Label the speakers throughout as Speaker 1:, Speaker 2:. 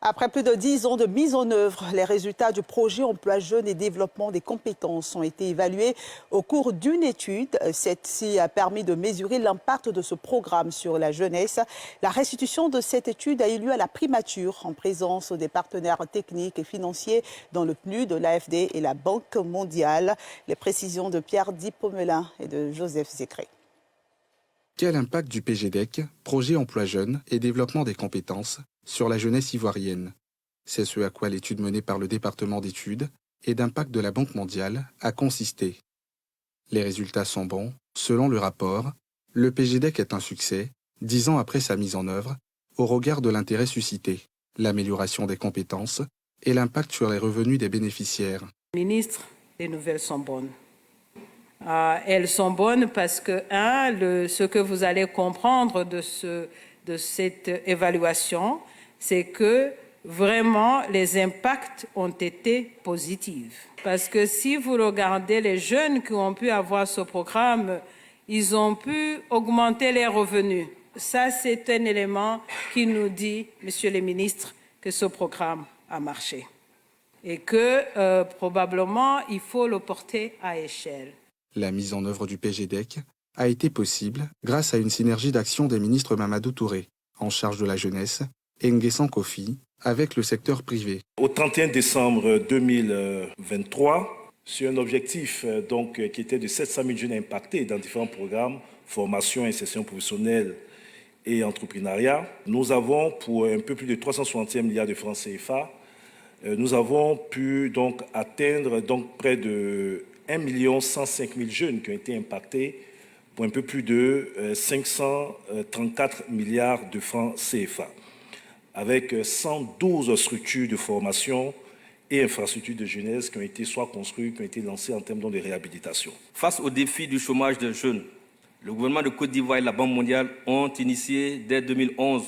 Speaker 1: Après plus de 10 ans de mise en œuvre, les résultats du projet Emploi Jeunes et Développement des compétences ont été évalués au cours d'une étude. Celle-ci a permis de mesurer l'impact de ce programme sur la jeunesse. La restitution de cette étude a eu lieu à la primature en présence des partenaires techniques et financiers dans le PNUD, l'AFD et la Banque mondiale. Les précisions de Pierre Dipomelin et de Joseph Zécré.
Speaker 2: Quel impact du PGDEC, Projet Emploi Jeunes et Développement des compétences, sur la jeunesse ivoirienne? C'est ce à quoi l'étude menée par le département d'études et d'impact de la Banque mondiale a consisté. Les résultats sont bons. Selon le rapport, le PGDEC est un succès, 10 ans après sa mise en œuvre, au regard de l'intérêt suscité, l'amélioration des compétences et l'impact sur les revenus des bénéficiaires.
Speaker 3: Ministre, les nouvelles sont bonnes. Elles sont bonnes parce que, ce que vous allez comprendre de cette évaluation, c'est que vraiment les impacts ont été positifs. Parce que si vous regardez les jeunes qui ont pu avoir ce programme, ils ont pu augmenter les revenus. Ça, c'est un élément qui nous dit, Monsieur le ministre, que ce programme a marché. Et que probablement, il faut le porter à échelle.
Speaker 2: La mise en œuvre du PGDEC a été possible grâce à une synergie d'action des ministres Mamadou Touré, en charge de la jeunesse, et Nguessan Kofi, avec le secteur privé.
Speaker 4: Au 31 décembre 2023, sur un objectif qui était de 700 000 jeunes impactés dans différents programmes, formation, insertion professionnelle et entrepreneuriat, nous avons pour un peu plus de 361 milliards de francs CFA, nous avons pu atteindre près de 1 105 000 jeunes qui ont été impactés pour un peu plus de 534 milliards de francs CFA, avec 112 structures de formation et infrastructures de jeunesse qui ont été soit construites, qui ont été lancées en termes de réhabilitation.
Speaker 5: Face au défi du chômage des jeunes, le gouvernement de Côte d'Ivoire et la Banque mondiale ont initié dès 2011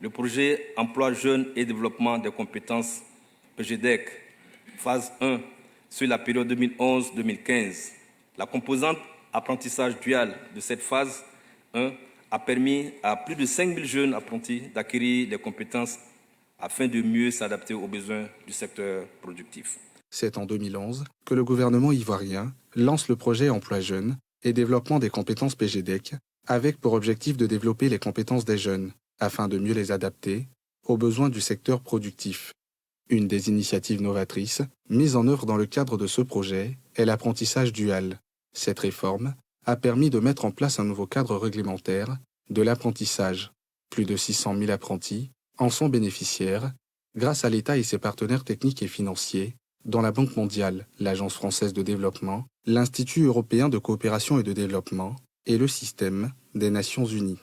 Speaker 5: le projet Emploi Jeunes et Développement des compétences PGDEC, phase 1, sur la période 2011-2015. La composante apprentissage dual de cette phase 1 a permis à plus de 5 000 jeunes apprentis d'acquérir des compétences afin de mieux s'adapter aux besoins du secteur productif.
Speaker 2: C'est en 2011 que le gouvernement ivoirien lance le projet Emploi Jeunes et Développement des compétences PGDEC, avec pour objectif de développer les compétences des jeunes, afin de mieux les adapter aux besoins du secteur productif. Une des initiatives novatrices mises en œuvre dans le cadre de ce projet est l'apprentissage dual. Cette réforme a permis de mettre en place un nouveau cadre réglementaire de l'apprentissage. Plus de 600 000 apprentis en sont bénéficiaires grâce à l'État et ses partenaires techniques et financiers, dont la Banque mondiale, l'Agence française de développement, l'Institut européen de coopération et de développement et le système des Nations unies.